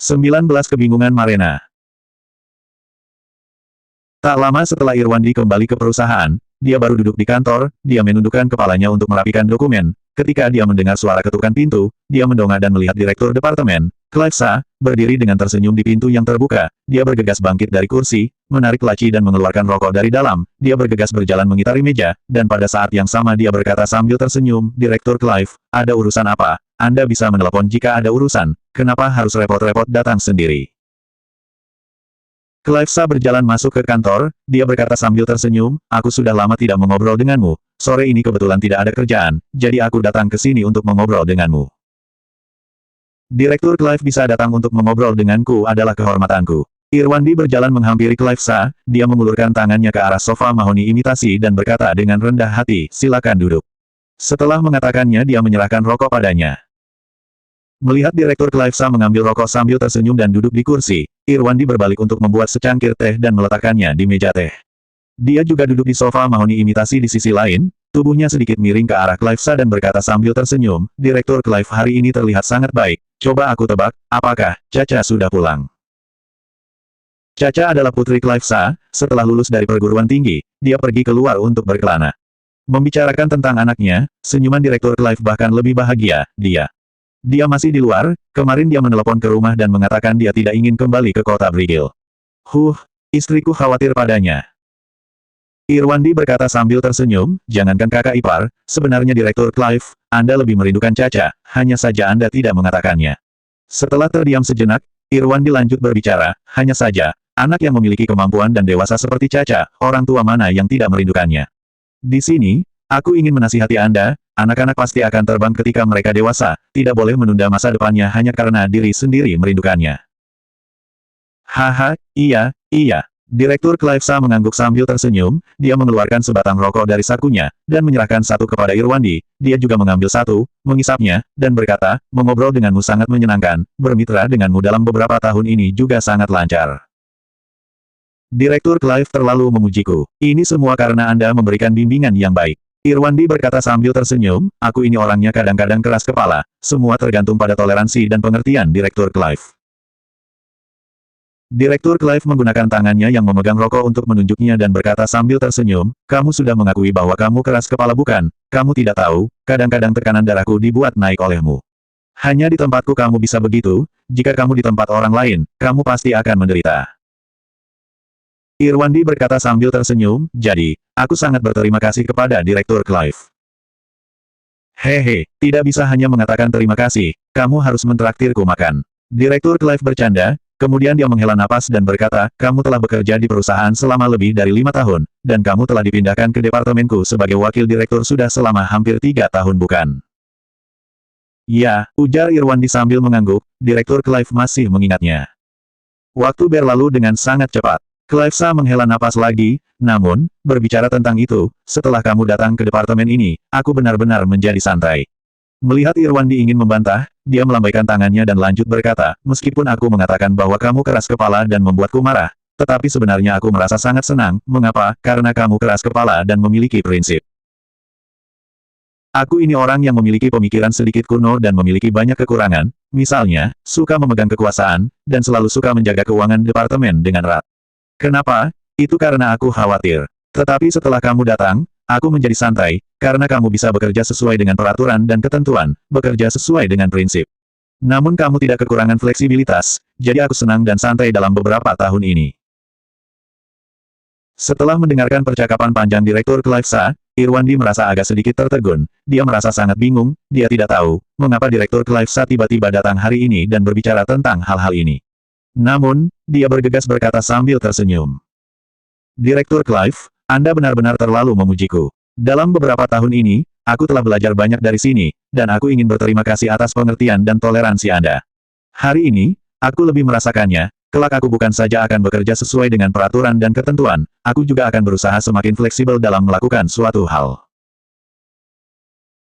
19 Kebingungan Marena. Tak lama setelah Irwandi kembali ke perusahaan, dia baru duduk di kantor, dia menundukkan kepalanya untuk merapikan dokumen. Ketika dia mendengar suara ketukan pintu, dia mendongak dan melihat Direktur Departemen, Clive Sa, berdiri dengan tersenyum di pintu yang terbuka. Dia bergegas bangkit dari kursi, menarik laci dan mengeluarkan rokok dari dalam. Dia bergegas berjalan mengitari meja, dan pada saat yang sama dia berkata sambil tersenyum, Direktur Clive, ada urusan apa? Anda bisa menelepon jika ada urusan, kenapa harus repot-repot datang sendiri? Clive Sa berjalan masuk ke kantor, dia berkata sambil tersenyum, aku sudah lama tidak mengobrol denganmu, sore ini kebetulan tidak ada kerjaan, jadi aku datang ke sini untuk mengobrol denganmu. Direktur Clive bisa datang untuk mengobrol denganku adalah kehormatanku. Irwandi berjalan menghampiri Clive Sa, dia mengulurkan tangannya ke arah sofa mahoni imitasi dan berkata dengan rendah hati, silakan duduk. Setelah mengatakannya dia menyerahkan rokok padanya. Melihat Direktur Clive Sa mengambil rokok sambil tersenyum dan duduk di kursi, Irwandi berbalik untuk membuat secangkir teh dan meletakkannya di meja teh. Dia juga duduk di sofa mahoni imitasi di sisi lain, tubuhnya sedikit miring ke arah Clive Sa dan berkata sambil tersenyum, Direktur Clive hari ini terlihat sangat baik, coba aku tebak, apakah Caca sudah pulang? Caca adalah putri Clive Sa, setelah lulus dari perguruan tinggi, dia pergi keluar untuk berkelana. Membicarakan tentang anaknya, senyuman Direktur Clive bahkan lebih bahagia, Dia masih di luar, kemarin dia menelepon ke rumah dan mengatakan dia tidak ingin kembali ke kota Brigil. Istriku khawatir padanya. Irwandi berkata sambil tersenyum, jangankan kakak ipar, sebenarnya Direktur Clive, Anda lebih merindukan Caca, hanya saja Anda tidak mengatakannya. Setelah terdiam sejenak, Irwandi lanjut berbicara, hanya saja, anak yang memiliki kemampuan dan dewasa seperti Caca, orang tua mana yang tidak merindukannya. Di sini, aku ingin menasihati Anda, anak-anak pasti akan terbang ketika mereka dewasa, tidak boleh menunda masa depannya hanya karena diri sendiri merindukannya. Haha, iya. Direktur Clive Sa mengangguk sambil tersenyum, dia mengeluarkan sebatang rokok dari sakunya, dan menyerahkan satu kepada Irwandi, dia juga mengambil satu, mengisapnya, dan berkata, mengobrol denganmu sangat menyenangkan, bermitra denganmu dalam beberapa tahun ini juga sangat lancar. Direktur Clive terlalu memujiku, ini semua karena Anda memberikan bimbingan yang baik. Irwandi berkata sambil tersenyum, aku ini orangnya kadang-kadang keras kepala, semua tergantung pada toleransi dan pengertian Direktur Clive. Direktur Clive menggunakan tangannya yang memegang rokok untuk menunjuknya dan berkata sambil tersenyum, kamu sudah mengakui bahwa kamu keras kepala bukan, kamu tidak tahu, kadang-kadang tekanan darahku dibuat naik olehmu. Hanya di tempatku kamu bisa begitu, jika kamu di tempat orang lain, kamu pasti akan menderita. Irwandi berkata sambil tersenyum, jadi, aku sangat berterima kasih kepada Direktur Clive. Hehe, tidak bisa hanya mengatakan terima kasih, kamu harus mentraktirku makan. Direktur Clive bercanda, kemudian dia menghela napas dan berkata, kamu telah bekerja di perusahaan selama lebih dari 5 tahun, dan kamu telah dipindahkan ke departemenku sebagai wakil direktur sudah selama hampir 3 tahun bukan? Ya, ujar Irwandi sambil mengangguk, Direktur Clive masih mengingatnya. Waktu berlalu dengan sangat cepat. Clive Sa menghela napas lagi, namun, berbicara tentang itu, setelah kamu datang ke departemen ini, aku benar-benar menjadi santai. Melihat Irwandi ingin membantah, dia melambaikan tangannya dan lanjut berkata, meskipun aku mengatakan bahwa kamu keras kepala dan membuatku marah, tetapi sebenarnya aku merasa sangat senang, mengapa? Karena kamu keras kepala dan memiliki prinsip. Aku ini orang yang memiliki pemikiran sedikit kuno dan memiliki banyak kekurangan, misalnya, suka memegang kekuasaan, dan selalu suka menjaga keuangan departemen dengan erat. Kenapa? Itu karena aku khawatir. Tetapi setelah kamu datang, aku menjadi santai, karena kamu bisa bekerja sesuai dengan peraturan dan ketentuan, bekerja sesuai dengan prinsip. Namun kamu tidak kekurangan fleksibilitas, jadi aku senang dan santai dalam beberapa tahun ini. Setelah mendengarkan percakapan panjang Direktur Clive Sa, Irwandi merasa agak sedikit tertegun, dia merasa sangat bingung, dia tidak tahu, mengapa Direktur Clive Sa tiba-tiba datang hari ini dan berbicara tentang hal-hal ini. Namun, dia bergegas berkata sambil tersenyum. Direktur Clive, Anda benar-benar terlalu memujiku. Dalam beberapa tahun ini, aku telah belajar banyak dari sini, dan aku ingin berterima kasih atas pengertian dan toleransi Anda. Hari ini, aku lebih merasakannya, kelak aku bukan saja akan bekerja sesuai dengan peraturan dan ketentuan, aku juga akan berusaha semakin fleksibel dalam melakukan suatu hal.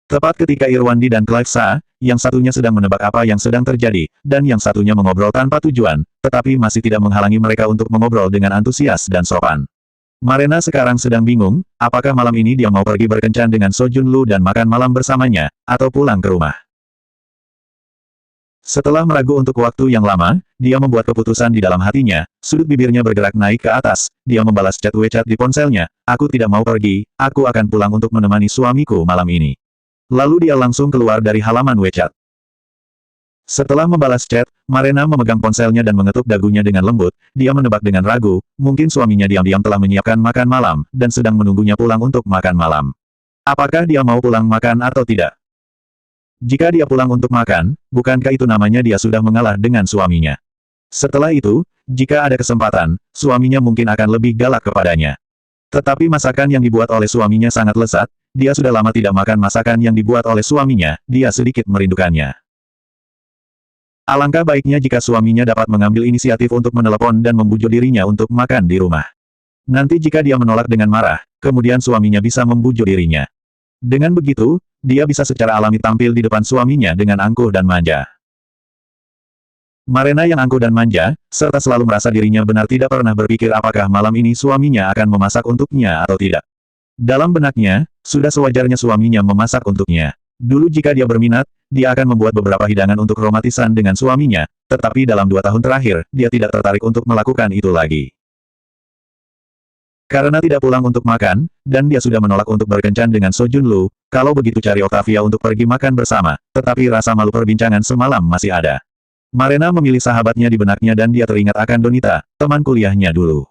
Tepat ketika Irwandi dan Clive Sa, yang satunya sedang menebak apa yang sedang terjadi, dan yang satunya mengobrol tanpa tujuan, tetapi masih tidak menghalangi mereka untuk mengobrol dengan antusias dan sopan. Marena sekarang sedang bingung, apakah malam ini dia mau pergi berkencan dengan So Junlu dan makan malam bersamanya, atau pulang ke rumah. Setelah meragu untuk waktu yang lama, dia membuat keputusan di dalam hatinya, sudut bibirnya bergerak naik ke atas, dia membalas chat WeChat di ponselnya, aku tidak mau pergi, aku akan pulang untuk menemani suamiku malam ini. Lalu dia langsung keluar dari halaman WeChat. Setelah membalas chat, Marena memegang ponselnya dan mengetuk dagunya dengan lembut, dia menebak dengan ragu, mungkin suaminya diam-diam telah menyiapkan makan malam, dan sedang menunggunya pulang untuk makan malam. Apakah dia mau pulang makan atau tidak? Jika dia pulang untuk makan, bukankah itu namanya dia sudah mengalah dengan suaminya? Setelah itu, jika ada kesempatan, suaminya mungkin akan lebih galak kepadanya. Tetapi masakan yang dibuat oleh suaminya sangat lezat, dia sudah lama tidak makan masakan yang dibuat oleh suaminya, dia sedikit merindukannya. Alangkah baiknya jika suaminya dapat mengambil inisiatif untuk menelepon dan membujuk dirinya untuk makan di rumah. Nanti jika dia menolak dengan marah, kemudian suaminya bisa membujuk dirinya. Dengan begitu, dia bisa secara alami tampil di depan suaminya dengan angkuh dan manja. Marena yang angkuh dan manja, serta selalu merasa dirinya benar tidak pernah berpikir apakah malam ini suaminya akan memasak untuknya atau tidak. Dalam benaknya, sudah sewajarnya suaminya memasak untuknya. Dulu jika dia berminat, dia akan membuat beberapa hidangan untuk romantisan dengan suaminya, tetapi dalam 2 tahun terakhir, dia tidak tertarik untuk melakukan itu lagi. Karena tidak pulang untuk makan, dan dia sudah menolak untuk berkencan dengan So Junlu, kalau begitu cari Octavia untuk pergi makan bersama, tetapi rasa malu perbincangan semalam masih ada. Marena memilih sahabatnya di benaknya dan dia teringat akan Donita, teman kuliahnya dulu.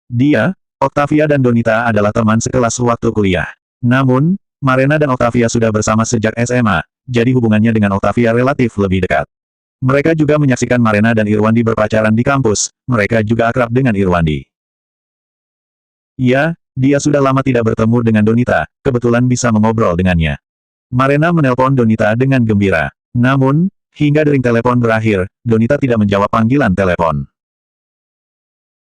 Dia, Octavia dan Donita adalah teman sekelas waktu kuliah. Namun, Marena dan Octavia sudah bersama sejak SMA, jadi hubungannya dengan Octavia relatif lebih dekat. Mereka juga menyaksikan Marena dan Irwandi berpacaran di kampus, mereka juga akrab dengan Irwandi. Ya, dia sudah lama tidak bertemu dengan Donita, kebetulan bisa mengobrol dengannya. Marena menelpon Donita dengan gembira. Namun, hingga dering telepon berakhir, Donita tidak menjawab panggilan telepon.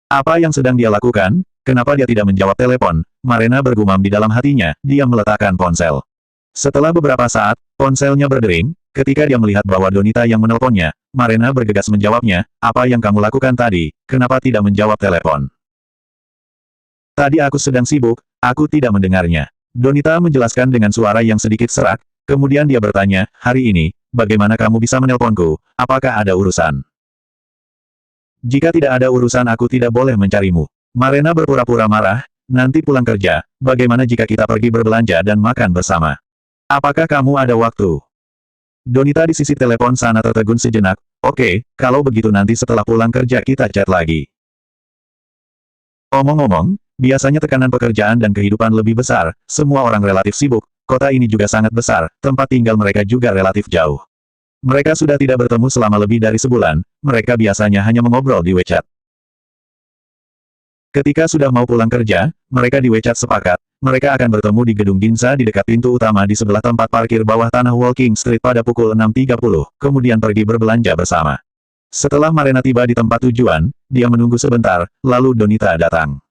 Apa yang sedang dia lakukan? Kenapa dia tidak menjawab telepon? Marena bergumam di dalam hatinya, dia meletakkan ponsel. Setelah beberapa saat, ponselnya berdering, ketika dia melihat bahwa Donita yang menelponnya, Marena bergegas menjawabnya, apa yang kamu lakukan tadi, kenapa tidak menjawab telepon? Tadi aku sedang sibuk, aku tidak mendengarnya. Donita menjelaskan dengan suara yang sedikit serak, kemudian dia bertanya, hari ini, bagaimana kamu bisa menelponku, apakah ada urusan? Jika tidak ada urusan aku tidak boleh mencarimu. Marena berpura-pura marah, nanti pulang kerja, bagaimana jika kita pergi berbelanja dan makan bersama? Apakah kamu ada waktu? Donita di sisi telepon sana tertegun sejenak, oke, kalau begitu nanti setelah pulang kerja kita chat lagi. Omong-omong, biasanya tekanan pekerjaan dan kehidupan lebih besar, semua orang relatif sibuk, kota ini juga sangat besar, tempat tinggal mereka juga relatif jauh. Mereka sudah tidak bertemu selama lebih dari sebulan, mereka biasanya hanya mengobrol di WeChat. Ketika sudah mau pulang kerja, mereka di WeChat sepakat, mereka akan bertemu di gedung Ginza di dekat pintu utama di sebelah tempat parkir bawah tanah Walking Street pada pukul 6.30, kemudian pergi berbelanja bersama. Setelah Marena tiba di tempat tujuan, dia menunggu sebentar, lalu Donita datang.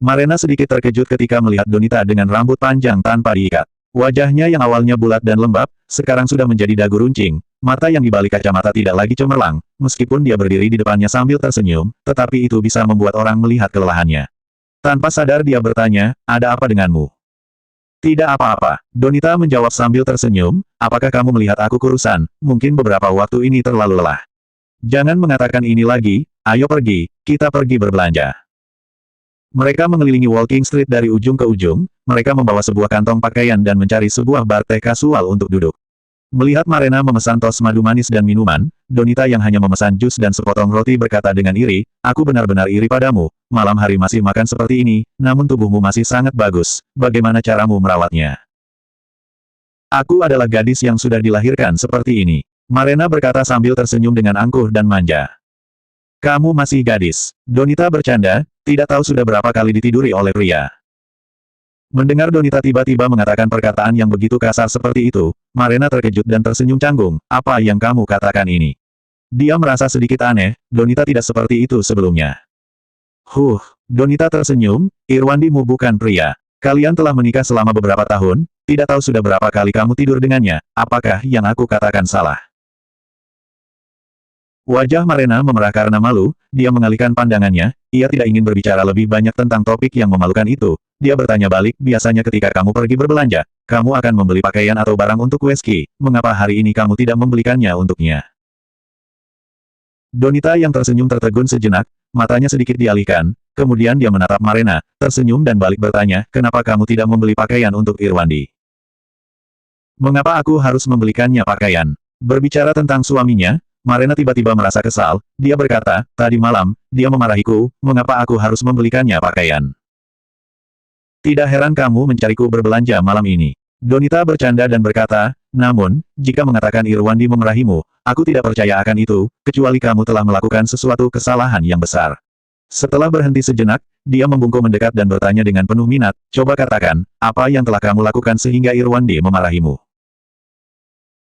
Marena sedikit terkejut ketika melihat Donita dengan rambut panjang tanpa diikat. Wajahnya yang awalnya bulat dan lembab, sekarang sudah menjadi dagu runcing, mata yang di balik kacamata tidak lagi cemerlang, meskipun dia berdiri di depannya sambil tersenyum, tetapi itu bisa membuat orang melihat kelelahannya. Tanpa sadar dia bertanya, ada apa denganmu? Tidak apa-apa, Donita menjawab sambil tersenyum, apakah kamu melihat aku kurusan, mungkin beberapa waktu ini terlalu lelah. Jangan mengatakan ini lagi, ayo pergi, kita pergi berbelanja. Mereka mengelilingi Walking Street dari ujung ke ujung, mereka membawa sebuah kantong pakaian dan mencari sebuah bar teh kasual untuk duduk. Melihat Marena memesan tos madu manis dan minuman, Donita yang hanya memesan jus dan sepotong roti berkata dengan iri, aku benar-benar iri padamu, malam hari masih makan seperti ini, namun tubuhmu masih sangat bagus, bagaimana caramu merawatnya? Aku adalah gadis yang sudah dilahirkan seperti ini. Marena berkata sambil tersenyum dengan angkuh dan manja. Kamu masih gadis. Donita bercanda, tidak tahu sudah berapa kali ditiduri oleh pria. Mendengar Donita tiba-tiba mengatakan perkataan yang begitu kasar seperti itu, Marena terkejut dan tersenyum canggung, apa yang kamu katakan ini? Dia merasa sedikit aneh, Donita tidak seperti itu sebelumnya. Donita tersenyum, Irwandimu bukan pria. Kalian telah menikah selama beberapa tahun, tidak tahu sudah berapa kali kamu tidur dengannya, apakah yang aku katakan salah? Wajah Marena memerah karena malu, dia mengalihkan pandangannya, ia tidak ingin berbicara lebih banyak tentang topik yang memalukan itu. Dia bertanya balik, biasanya ketika kamu pergi berbelanja, kamu akan membeli pakaian atau barang untuk Wesky, mengapa hari ini kamu tidak membelikannya untuknya? Donita yang tersenyum tertegun sejenak, matanya sedikit dialihkan, kemudian dia menatap Marena, tersenyum dan balik bertanya, kenapa kamu tidak membeli pakaian untuk Irwandi? Mengapa aku harus membelikannya pakaian? Berbicara tentang suaminya, Marena tiba-tiba merasa kesal, dia berkata, tadi malam, dia memarahiku, mengapa aku harus membelikannya pakaian? Tidak heran kamu mencariku berbelanja malam ini. Donita bercanda dan berkata, namun, jika mengatakan Irwandi memarahimu, aku tidak percaya akan itu, kecuali kamu telah melakukan sesuatu kesalahan yang besar. Setelah berhenti sejenak, dia membungkuk mendekat dan bertanya dengan penuh minat, coba katakan, apa yang telah kamu lakukan sehingga Irwandi memarahimu?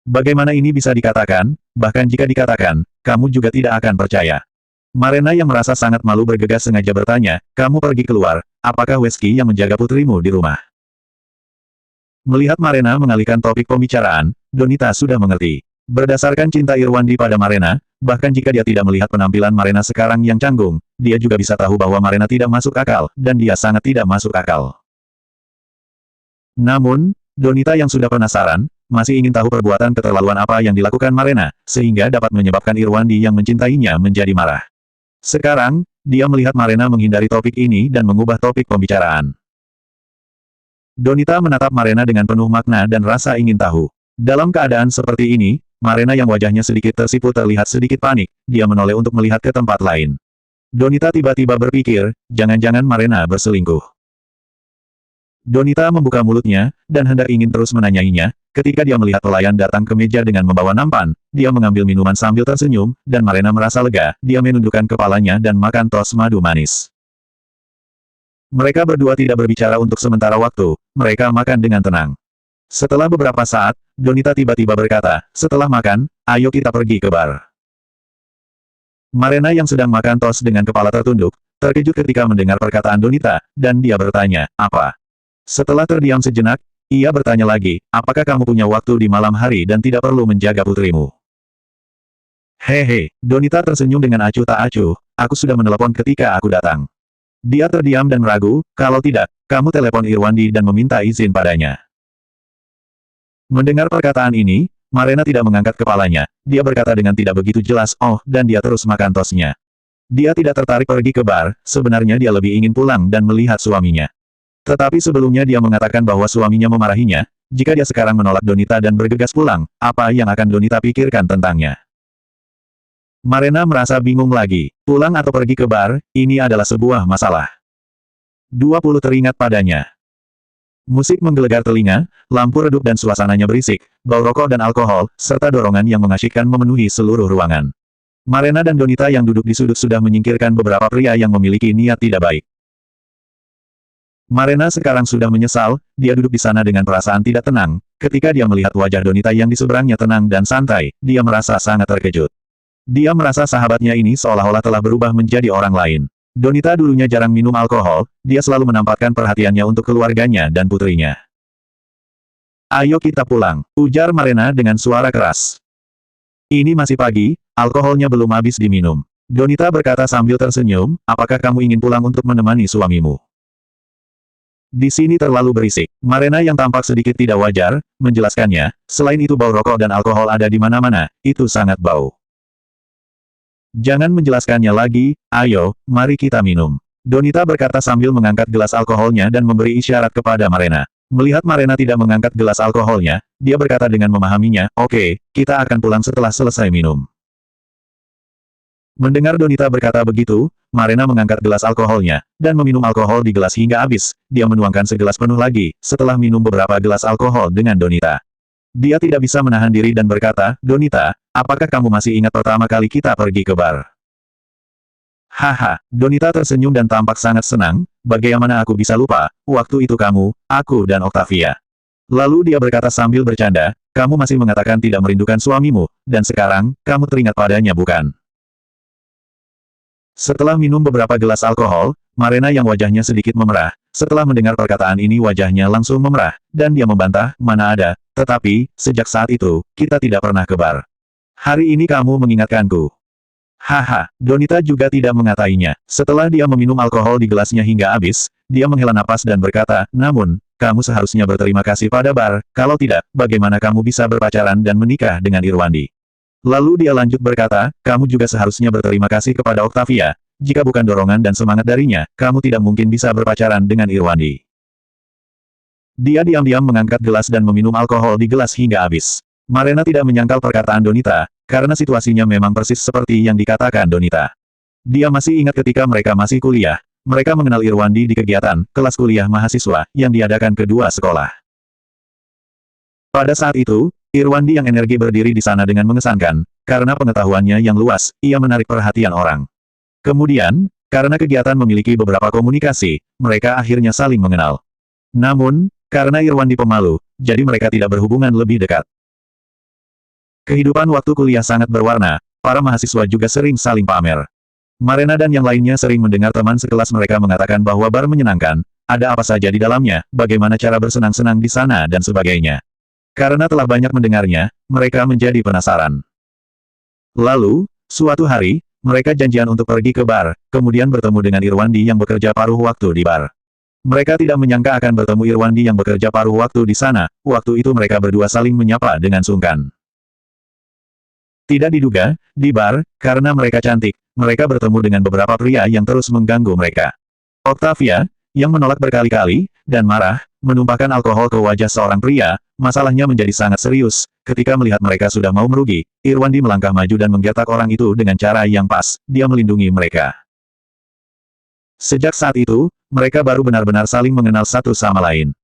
Bagaimana ini bisa dikatakan, bahkan jika dikatakan, kamu juga tidak akan percaya. Marena yang merasa sangat malu bergegas sengaja bertanya, kamu pergi keluar, apakah Wesky yang menjaga putrimu di rumah? Melihat Marena mengalihkan topik pembicaraan, Donita sudah mengerti. Berdasarkan cinta Irwandi pada Marena, bahkan jika dia tidak melihat penampilan Marena sekarang yang canggung, dia juga bisa tahu bahwa Marena tidak masuk akal, dan dia sangat tidak masuk akal. Namun, Donita yang sudah penasaran, masih ingin tahu perbuatan keterlaluan apa yang dilakukan Marena, sehingga dapat menyebabkan Irwandi yang mencintainya menjadi marah. Sekarang, dia melihat Marena menghindari topik ini dan mengubah topik pembicaraan. Donita menatap Marena dengan penuh makna dan rasa ingin tahu. Dalam keadaan seperti ini, Marena yang wajahnya sedikit tersipu terlihat sedikit panik, dia menoleh untuk melihat ke tempat lain. Donita tiba-tiba berpikir, jangan-jangan Marena berselingkuh. Donita membuka mulutnya, dan hendak ingin terus menanyainya, ketika dia melihat pelayan datang ke meja dengan membawa nampan, dia mengambil minuman sambil tersenyum, dan Marena merasa lega, dia menundukkan kepalanya dan makan tos madu manis. Mereka berdua tidak berbicara untuk sementara waktu, mereka makan dengan tenang. Setelah beberapa saat, Donita tiba-tiba berkata, setelah makan, ayo kita pergi ke bar. Marena yang sedang makan tos dengan kepala tertunduk, terkejut ketika mendengar perkataan Donita, dan dia bertanya, apa? Setelah terdiam sejenak, ia bertanya lagi, apakah kamu punya waktu di malam hari dan tidak perlu menjaga putrimu? Hehe, Donita tersenyum dengan acuh tak acuh, aku sudah menelepon ketika aku datang. Dia terdiam dan ragu, kalau tidak, kamu telepon Irwandi dan meminta izin padanya. Mendengar perkataan ini, Marena tidak mengangkat kepalanya, dia berkata dengan tidak begitu jelas, oh, dan dia terus makan tosnya. Dia tidak tertarik pergi ke bar, sebenarnya dia lebih ingin pulang dan melihat suaminya. Tetapi sebelumnya dia mengatakan bahwa suaminya memarahinya, jika dia sekarang menolak Donita dan bergegas pulang, apa yang akan Donita pikirkan tentangnya? Marena merasa bingung lagi. Pulang atau pergi ke bar, ini adalah sebuah masalah. 20 teringat padanya. Musik menggelegar telinga, lampu redup dan suasananya berisik, bau rokok dan alkohol, serta dorongan yang mengasyikkan memenuhi seluruh ruangan. Marena dan Donita yang duduk di sudut sudah menyingkirkan beberapa pria yang memiliki niat tidak baik. Marena sekarang sudah menyesal, dia duduk di sana dengan perasaan tidak tenang, ketika dia melihat wajah Donita yang di seberangnya tenang dan santai, dia merasa sangat terkejut. Dia merasa sahabatnya ini seolah-olah telah berubah menjadi orang lain. Donita dulunya jarang minum alkohol, dia selalu menempatkan perhatiannya untuk keluarganya dan putrinya. Ayo kita pulang, ujar Marena dengan suara keras. Ini masih pagi, alkoholnya belum habis diminum. Donita berkata sambil tersenyum, apakah kamu ingin pulang untuk menemani suamimu? Di sini terlalu berisik. Marena yang tampak sedikit tidak wajar, menjelaskannya, selain itu bau rokok dan alkohol ada di mana-mana, itu sangat bau. Jangan menjelaskannya lagi, ayo, mari kita minum. Donita berkata sambil mengangkat gelas alkoholnya dan memberi isyarat kepada Marena. Melihat Marena tidak mengangkat gelas alkoholnya, dia berkata dengan memahaminya, oke, kita akan pulang setelah selesai minum. Mendengar Donita berkata begitu, Marena mengangkat gelas alkoholnya, dan meminum alkohol di gelas hingga habis, dia menuangkan segelas penuh lagi, setelah minum beberapa gelas alkohol dengan Donita. Dia tidak bisa menahan diri dan berkata, Donita, apakah kamu masih ingat pertama kali kita pergi ke bar? Haha, Donita tersenyum dan tampak sangat senang, bagaimana aku bisa lupa, waktu itu kamu, aku dan Octavia. Lalu dia berkata sambil bercanda, kamu masih mengatakan tidak merindukan suamimu, dan sekarang, kamu teringat padanya bukan? Setelah minum beberapa gelas alkohol, Marena yang wajahnya sedikit memerah, setelah mendengar perkataan ini wajahnya langsung memerah, dan dia membantah, mana ada, tetapi, sejak saat itu, kita tidak pernah ke bar. Hari ini kamu mengingatkanku. Haha, Donita juga tidak mengatainya. Setelah dia meminum alkohol di gelasnya hingga habis, dia menghela napas dan berkata, namun, kamu seharusnya berterima kasih pada Bar, kalau tidak, bagaimana kamu bisa berpacaran dan menikah dengan Irwandi? Lalu dia lanjut berkata, kamu juga seharusnya berterima kasih kepada Octavia, jika bukan dorongan dan semangat darinya, kamu tidak mungkin bisa berpacaran dengan Irwandi. Dia diam-diam mengangkat gelas dan meminum alkohol di gelas hingga habis. Marena tidak menyangkal perkataan Donita, karena situasinya memang persis seperti yang dikatakan Donita. Dia masih ingat ketika mereka masih kuliah, mereka mengenal Irwandi di kegiatan kelas kuliah mahasiswa yang diadakan kedua sekolah. Pada saat itu, Irwandi yang energi berdiri di sana dengan mengesankan, karena pengetahuannya yang luas, ia menarik perhatian orang. Kemudian, karena kegiatan memiliki beberapa komunikasi, mereka akhirnya saling mengenal. Namun, karena Irwandi pemalu, jadi mereka tidak berhubungan lebih dekat. Kehidupan waktu kuliah sangat berwarna, para mahasiswa juga sering saling pamer. Marena dan yang lainnya sering mendengar teman sekelas mereka mengatakan bahwa bar menyenangkan, ada apa saja di dalamnya, bagaimana cara bersenang-senang di sana dan sebagainya. Karena telah banyak mendengarnya, mereka menjadi penasaran. Lalu, suatu hari, mereka janjian untuk pergi ke bar, kemudian bertemu dengan Irwandi yang bekerja paruh waktu di bar. Mereka tidak menyangka akan bertemu Irwandi yang bekerja paruh waktu di sana, waktu itu mereka berdua saling menyapa dengan sungkan. Tidak diduga, di bar, karena mereka cantik, mereka bertemu dengan beberapa pria yang terus mengganggu mereka. Octavia, yang menolak berkali-kali, dan marah, menumpahkan alkohol ke wajah seorang pria, masalahnya menjadi sangat serius. Ketika melihat mereka sudah mau merugi, Irwandi melangkah maju dan menggertak orang itu dengan cara yang pas, dia melindungi mereka. Sejak saat itu, mereka baru benar-benar saling mengenal satu sama lain.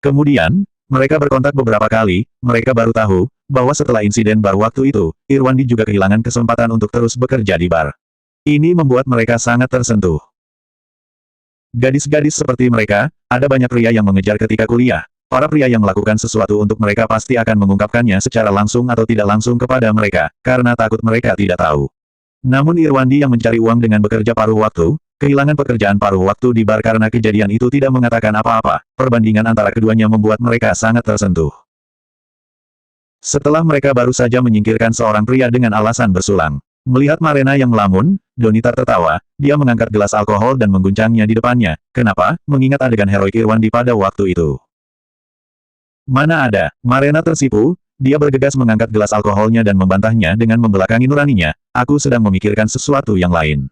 Kemudian, mereka berkontak beberapa kali, mereka baru tahu, bahwa setelah insiden bar waktu itu, Irwandi juga kehilangan kesempatan untuk terus bekerja di bar. Ini membuat mereka sangat tersentuh. Gadis-gadis seperti mereka, ada banyak pria yang mengejar ketika kuliah. Para pria yang melakukan sesuatu untuk mereka pasti akan mengungkapkannya secara langsung atau tidak langsung kepada mereka, karena takut mereka tidak tahu. Namun Irwandi yang mencari uang dengan bekerja paruh waktu, kehilangan pekerjaan paruh waktu di bar karena kejadian itu tidak mengatakan apa-apa, perbandingan antara keduanya membuat mereka sangat tersentuh. Setelah mereka baru saja menyingkirkan seorang pria dengan alasan bersulang. Melihat Marena yang melamun, Donita tertawa, dia mengangkat gelas alkohol dan mengguncangnya di depannya. Kenapa? Mengingat adegan heroik Irwandi pada waktu itu. Mana ada, Marena tersipu, dia bergegas mengangkat gelas alkoholnya dan membantahnya dengan membelakangi nuraninya, aku sedang memikirkan sesuatu yang lain.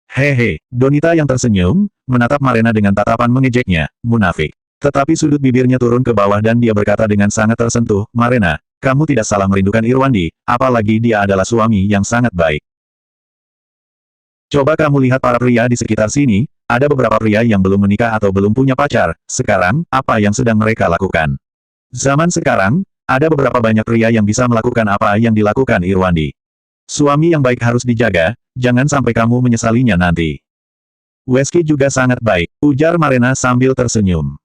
Hehe, Donita yang tersenyum, menatap Marena dengan tatapan mengejeknya, munafik. Tetapi sudut bibirnya turun ke bawah dan dia berkata dengan sangat tersentuh, Marena, kamu tidak salah merindukan Irwandi, apalagi dia adalah suami yang sangat baik. Coba kamu lihat para pria di sekitar sini, ada beberapa pria yang belum menikah atau belum punya pacar, sekarang, apa yang sedang mereka lakukan? Zaman sekarang, ada beberapa banyak pria yang bisa melakukan apa yang dilakukan Irwandi. Suami yang baik harus dijaga, jangan sampai kamu menyesalinya nanti. Weski juga sangat baik, ujar Marena sambil tersenyum.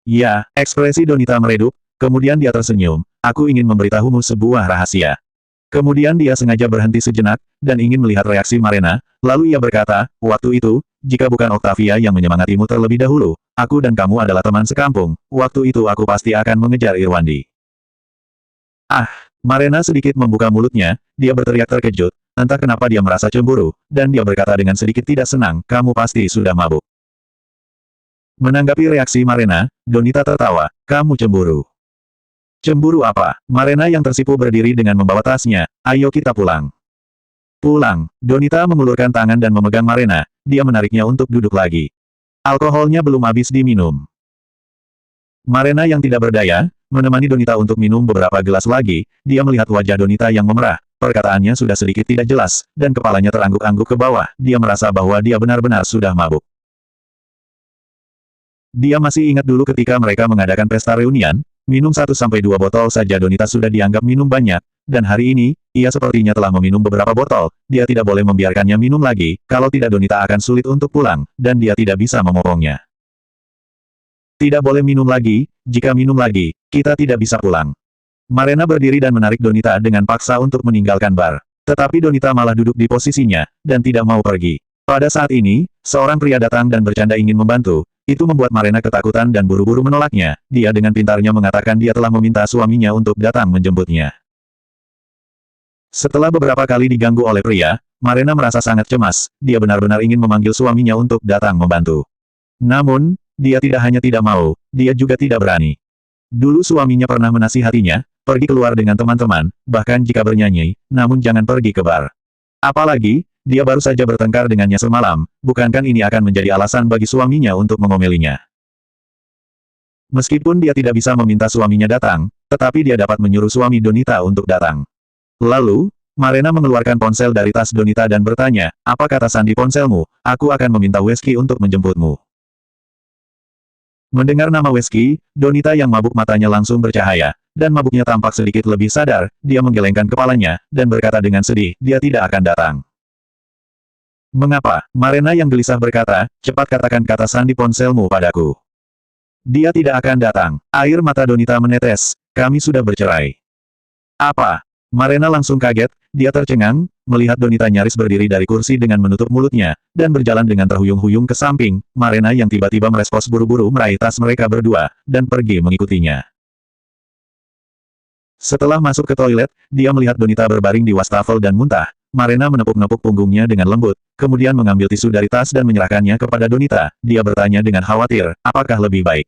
Ya, ekspresi Donita meredup, kemudian dia tersenyum, aku ingin memberitahumu sebuah rahasia. Kemudian dia sengaja berhenti sejenak, dan ingin melihat reaksi Marena, lalu ia berkata, waktu itu, jika bukan Octavia yang menyemangatimu terlebih dahulu, aku dan kamu adalah teman sekampung, waktu itu aku pasti akan mengejar Irwandi. Ah, Marena sedikit membuka mulutnya, dia berteriak terkejut, entah kenapa dia merasa cemburu, dan dia berkata dengan sedikit tidak senang, kamu pasti sudah mabuk. Menanggapi reaksi Marena, Donita tertawa, kamu cemburu. Cemburu apa? Marena yang tersipu berdiri dengan membawa tasnya, ayo kita pulang. Pulang, Donita mengulurkan tangan dan memegang Marena, dia menariknya untuk duduk lagi. Alkoholnya belum habis diminum. Marena yang tidak berdaya, menemani Donita untuk minum beberapa gelas lagi, dia melihat wajah Donita yang memerah, perkataannya sudah sedikit tidak jelas, dan kepalanya terangguk-angguk ke bawah, dia merasa bahwa dia benar-benar sudah mabuk. Dia masih ingat dulu ketika mereka mengadakan pesta reunian, minum 1-2 botol saja Donita sudah dianggap minum banyak, dan hari ini, ia sepertinya telah meminum beberapa botol, dia tidak boleh membiarkannya minum lagi, kalau tidak Donita akan sulit untuk pulang, dan dia tidak bisa memopongnya. Tidak boleh minum lagi, jika minum lagi, kita tidak bisa pulang. Marena berdiri dan menarik Donita dengan paksa untuk meninggalkan bar. Tetapi Donita malah duduk di posisinya, dan tidak mau pergi. Pada saat ini, seorang pria datang dan bercanda ingin membantu, itu membuat Marena ketakutan dan buru-buru menolaknya, dia dengan pintarnya mengatakan dia telah meminta suaminya untuk datang menjemputnya. Setelah beberapa kali diganggu oleh pria, Marena merasa sangat cemas, dia benar-benar ingin memanggil suaminya untuk datang membantu. Namun, dia tidak hanya tidak mau, dia juga tidak berani. Dulu suaminya pernah menasihatinya, pergi keluar dengan teman-teman, bahkan jika bernyanyi, namun jangan pergi ke bar. Apalagi, dia baru saja bertengkar dengannya semalam, bukankah ini akan menjadi alasan bagi suaminya untuk mengomelinya? Meskipun dia tidak bisa meminta suaminya datang, tetapi dia dapat menyuruh suami Donita untuk datang. Lalu, Marena mengeluarkan ponsel dari tas Donita dan bertanya, apa kata sandi ponselmu? Aku akan meminta Wesky untuk menjemputmu. Mendengar nama Wesky, Donita yang mabuk matanya langsung bercahaya, dan mabuknya tampak sedikit lebih sadar, dia menggelengkan kepalanya, dan berkata dengan sedih, dia tidak akan datang. Mengapa? Marena yang gelisah berkata, cepat katakan kata sandi ponselmu padaku. Dia tidak akan datang. Air mata Donita menetes, kami sudah bercerai. Apa? Marena langsung kaget, dia tercengang, melihat Donita nyaris berdiri dari kursi dengan menutup mulutnya, dan berjalan dengan terhuyung-huyung ke samping. Marena yang tiba-tiba merespons buru-buru meraih tas mereka berdua, dan pergi mengikutinya. Setelah masuk ke toilet, dia melihat Donita berbaring di wastafel dan muntah. Marena menepuk-nepuk punggungnya dengan lembut, kemudian mengambil tisu dari tas dan menyerahkannya kepada Donita. Dia bertanya dengan khawatir, apakah lebih baik?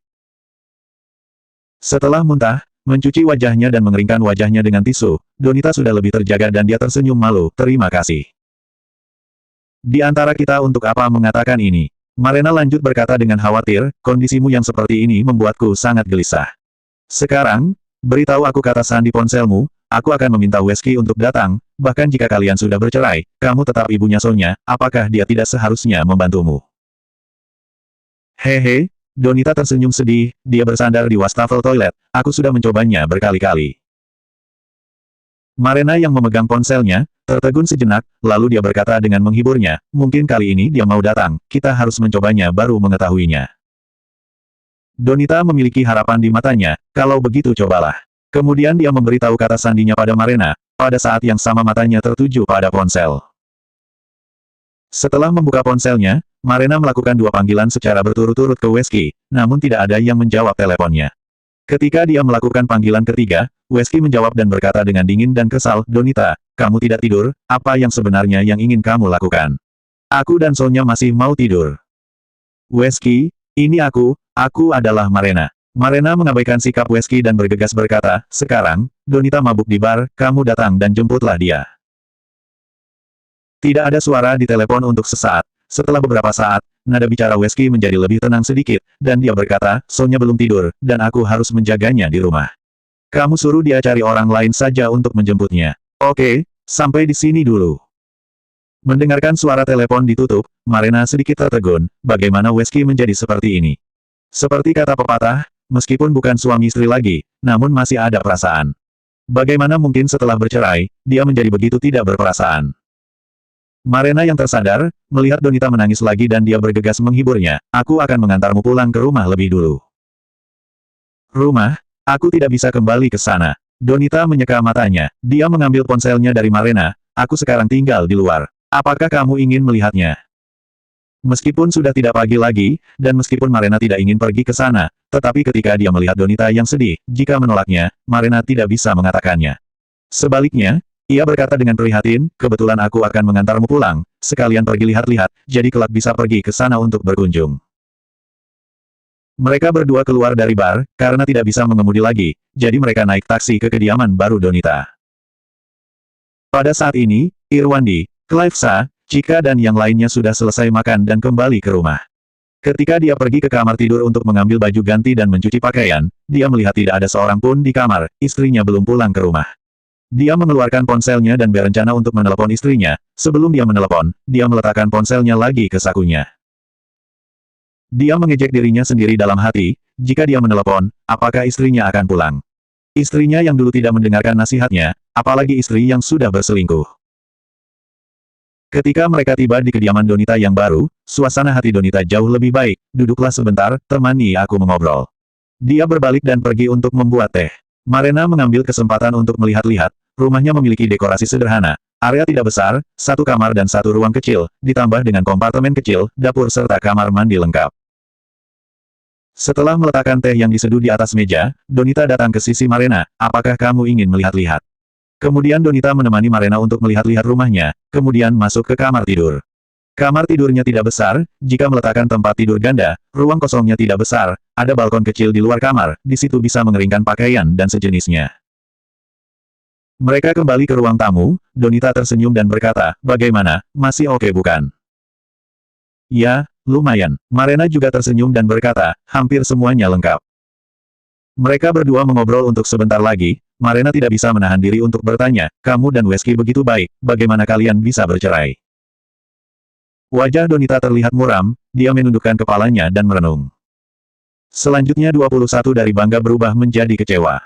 Setelah muntah, mencuci wajahnya dan mengeringkan wajahnya dengan tisu, Donita sudah lebih terjaga dan dia tersenyum malu, terima kasih. Di antara kita untuk apa mengatakan ini? Marena lanjut berkata dengan khawatir, kondisimu yang seperti ini membuatku sangat gelisah. Sekarang, beritahu aku kata sandi ponselmu, aku akan meminta Wesky untuk datang, bahkan jika kalian sudah bercerai, kamu tetap ibunya Sonya, apakah dia tidak seharusnya membantumu? Hehe. Donita tersenyum sedih, dia bersandar di wastafel toilet, aku sudah mencobanya berkali-kali. Marena yang memegang ponselnya, tertegun sejenak, lalu dia berkata dengan menghiburnya, mungkin kali ini dia mau datang, kita harus mencobanya baru mengetahuinya. Donita memiliki harapan di matanya, kalau begitu cobalah. Kemudian dia memberitahu kata sandinya pada Marena, pada saat yang sama matanya tertuju pada ponsel. Setelah membuka ponselnya, Marena melakukan 2 panggilan secara berturut-turut ke Wesky, namun tidak ada yang menjawab teleponnya. Ketika dia melakukan panggilan ketiga, Wesky menjawab dan berkata dengan dingin dan kesal, Donita, kamu tidak tidur, apa yang sebenarnya yang ingin kamu lakukan? Aku dan Sonya masih mau tidur. Wesky, ini aku adalah Marena. Marena mengabaikan sikap Wesky dan bergegas berkata, sekarang, Donita mabuk di bar, kamu datang dan jemputlah dia. Tidak ada suara di telepon untuk sesaat. Setelah beberapa saat, nada bicara Wesky menjadi lebih tenang sedikit, dan dia berkata, Sonya belum tidur, dan aku harus menjaganya di rumah. Kamu suruh dia cari orang lain saja untuk menjemputnya. Oke, sampai di sini dulu. Mendengarkan suara telepon ditutup, Marena sedikit tertegun, bagaimana Wesky menjadi seperti ini. Seperti kata pepatah, meskipun bukan suami istri lagi, namun masih ada perasaan. Bagaimana mungkin setelah bercerai, dia menjadi begitu tidak berperasaan. Marena yang tersadar, melihat Donita menangis lagi dan dia bergegas menghiburnya, aku akan mengantarmu pulang ke rumah lebih dulu. Rumah? Aku tidak bisa kembali ke sana. Donita menyeka matanya, dia mengambil ponselnya dari Marena, aku sekarang tinggal di luar. Apakah kamu ingin melihatnya? Meskipun sudah tidak pagi lagi, dan meskipun Marena tidak ingin pergi ke sana, tetapi ketika dia melihat Donita yang sedih, jika menolaknya, Marena tidak bisa mengatakannya. Sebaliknya, ia berkata dengan prihatin, kebetulan aku akan mengantarmu pulang, sekalian pergi lihat-lihat, jadi kelak bisa pergi ke sana untuk berkunjung. Mereka berdua keluar dari bar, karena tidak bisa mengemudi lagi, jadi mereka naik taksi ke kediaman baru Donita. Pada saat ini, Irwandi, Clive Sa, Chika dan yang lainnya sudah selesai makan dan kembali ke rumah. Ketika dia pergi ke kamar tidur untuk mengambil baju ganti dan mencuci pakaian, dia melihat tidak ada seorang pun di kamar, istrinya belum pulang ke rumah. Dia mengeluarkan ponselnya dan berencana untuk menelepon istrinya. Sebelum dia menelepon, dia meletakkan ponselnya lagi ke sakunya. Dia mengejek dirinya sendiri dalam hati, jika dia menelepon, apakah istrinya akan pulang? Istrinya yang dulu tidak mendengarkan nasihatnya, apalagi istri yang sudah berselingkuh. Ketika mereka tiba di kediaman Donita yang baru, suasana hati Donita jauh lebih baik. Duduklah sebentar, temani aku mengobrol. Dia berbalik dan pergi untuk membuat teh. Marena mengambil kesempatan untuk melihat-lihat, rumahnya memiliki dekorasi sederhana, area tidak besar, 1 kamar dan 1 ruang kecil, ditambah dengan kompartemen kecil, dapur serta kamar mandi lengkap. Setelah meletakkan teh yang diseduh di atas meja, Donita datang ke sisi Marena, apakah kamu ingin melihat-lihat? Kemudian Donita menemani Marena untuk melihat-lihat rumahnya, kemudian masuk ke kamar tidur. Kamar tidurnya tidak besar, jika meletakkan tempat tidur ganda, ruang kosongnya tidak besar, ada balkon kecil di luar kamar, di situ bisa mengeringkan pakaian dan sejenisnya. Mereka kembali ke ruang tamu, Donita tersenyum dan berkata, bagaimana, masih oke bukan? Ya, lumayan. Marena juga tersenyum dan berkata, hampir semuanya lengkap. Mereka berdua mengobrol untuk sebentar lagi, Marena tidak bisa menahan diri untuk bertanya, kamu dan Wesky begitu baik, bagaimana kalian bisa bercerai? Wajah Donita terlihat muram, dia menundukkan kepalanya dan merenung. Selanjutnya 21 dari bangga berubah menjadi kecewa.